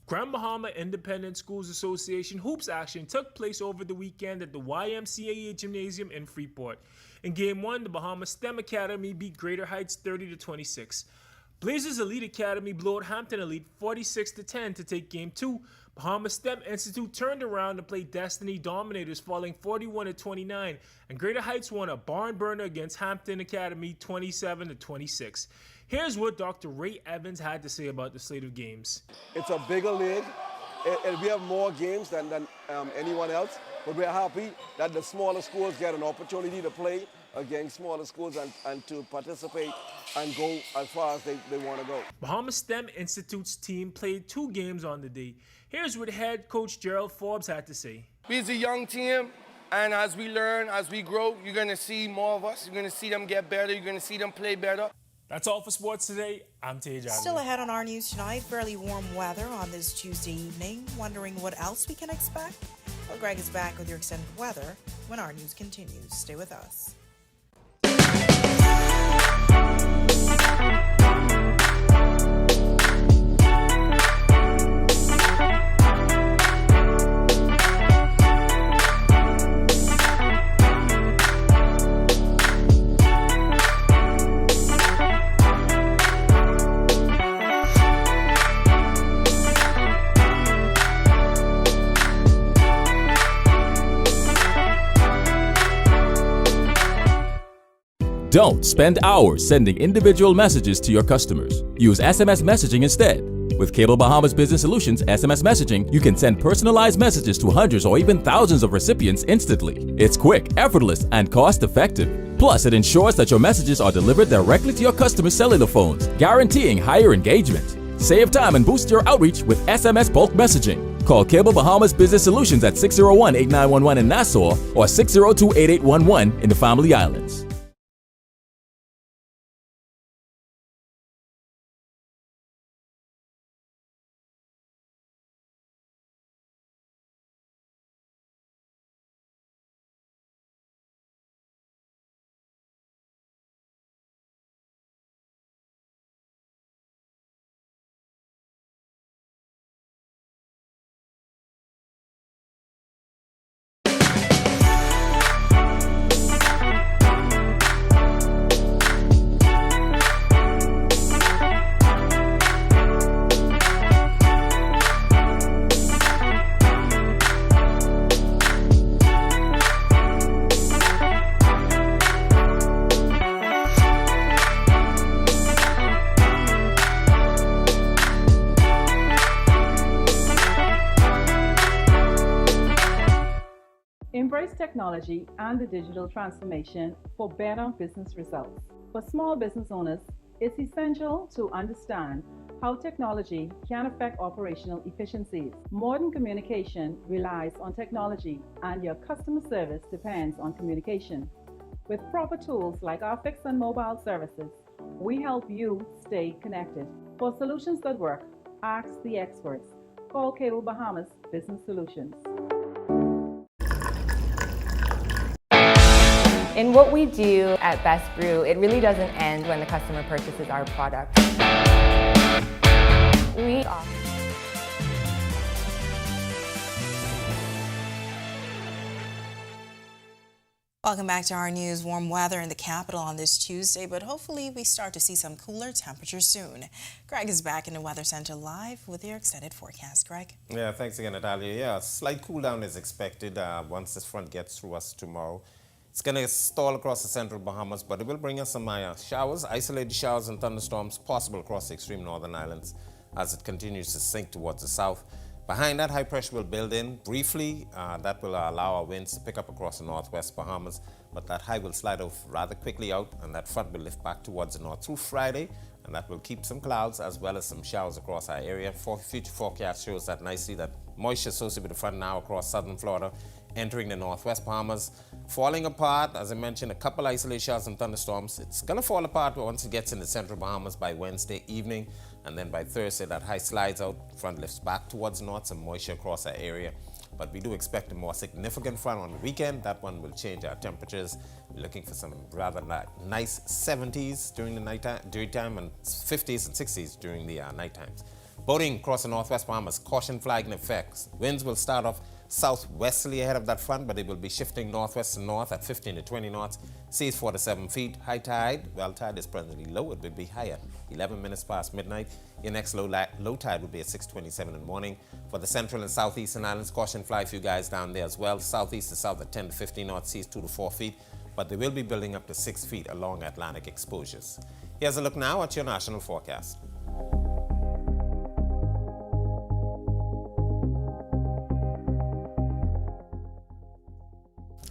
Grand Bahama Independent Schools Association hoops action took place over the weekend at the YMCA Gymnasium in Freeport. In Game 1, the Bahama STEM Academy beat Greater Heights 30-26. Blazers Elite Academy blew out Hampton Elite 46-10 to take Game 2. Bahama STEM Institute turned around to play Destiny Dominators, falling 41-29, and Greater Heights won a barn burner against Hampton Academy 27-26. Here's what Dr. Ray Evans had to say about the slate of games. It's a bigger league. We have more games than anyone else, but we're happy that the smaller schools get an opportunity to play against smaller schools and to participate and go as far as they want to go. Bahama STEM Institute's team played 2 games on the day. Here's what head coach Gerald Forbes had to say. We're a young team, and as we learn, as we grow, you're going to see more of us. You're going to see them get better. You're going to see them play better. That's all for sports today. I'm Tej. Still ahead on our news tonight, fairly warm weather on this Tuesday evening. Wondering what else we can expect? Well, Greg is back with your extended weather when our news continues. Stay with us. Don't spend hours sending individual messages to your customers. Use SMS messaging instead. With Cable Bahamas Business Solutions SMS messaging, you can send personalized messages to hundreds or even thousands of recipients instantly. It's quick, effortless, and cost-effective. Plus, it ensures that your messages are delivered directly to your customers' cellular phones, guaranteeing higher engagement. Save time and boost your outreach with SMS bulk messaging. Call Cable Bahamas Business Solutions at 601-8911 in Nassau or 602-8811 in the Family Islands. Embrace technology and the digital transformation for better business results. For small business owners, it's essential to understand how technology can affect operational efficiencies. Modern communication relies on technology, and your customer service depends on communication. With proper tools like our fixed and mobile services, we help you stay connected. For solutions that work, ask the experts. Call Cable Bahamas Business Solutions. In what we do at Best Brew, it really doesn't end when the customer purchases our product. We offer Welcome back to our news. Warm weather in the capital on this Tuesday, but hopefully we start to see some cooler temperatures soon. Greg is back in the Weather Center live with your extended forecast. Greg? Yeah, thanks again, Natalia. Yeah, a slight cool down is expected once this front gets through us tomorrow. It's going to stall across the central Bahamas, but it will bring us some showers, isolated showers and thunderstorms possible across the extreme northern islands as it continues to sink towards the south. Behind that, high pressure will build in briefly. That will allow our winds to pick up across the northwest Bahamas, but that high will slide off rather quickly out, and that front will lift back towards the north through Friday, and that will keep some clouds as well as some showers across our area. Future forecast shows that nicely, that moisture associated with the front now across southern Florida, entering the northwest Bahamas, falling apart. As I mentioned, a couple isolated showers and thunderstorms. It's going to fall apart once it gets in the central Bahamas by Wednesday evening, and then by Thursday that high slides out, front lifts back towards the north, some moisture across our area. But we do expect a more significant front on the weekend. That one will change our temperatures. We're looking for some rather nice 70s during the daytime and 50s and 60s during the night times. Boating across the northwest Bahamas, caution flag in effect. Winds will start off southwesterly ahead of that front, but it will be shifting northwest to north at 15 to 20 knots. Seas 4 to 7 feet. High tide, well, tide is presently low. It will be higher, 11 minutes past midnight. Your next low tide will be at 6:27 in the morning. For the central and southeastern islands, caution flag for you guys down there as well. Southeast to south at 10 to 15 knots, seas 2 to 4 feet, but they will be building up to 6 feet along Atlantic exposures. Here's a look now at your national forecast.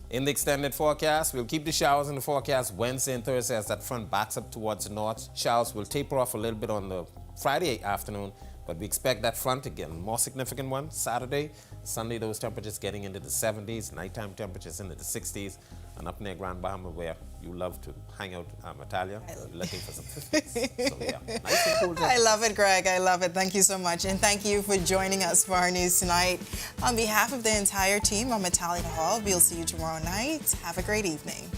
In the extended forecast, we'll keep the showers in the forecast Wednesday and Thursday as that front backs up towards the north. Showers will taper off a little bit on the Friday afternoon, but we expect that front to get a more significant one Saturday. Sunday, those temperatures getting into the 70s, nighttime temperatures into the 60s, and up near Grand Bahama where you love to hang out, Natalia, looking for some 50s. So yeah, nice and cool. I love it, Greg. I love it. Thank you so much. And thank you for joining us for our news tonight. On behalf of the entire team, I'm Natalia Hall. We'll see you tomorrow night. Have a great evening.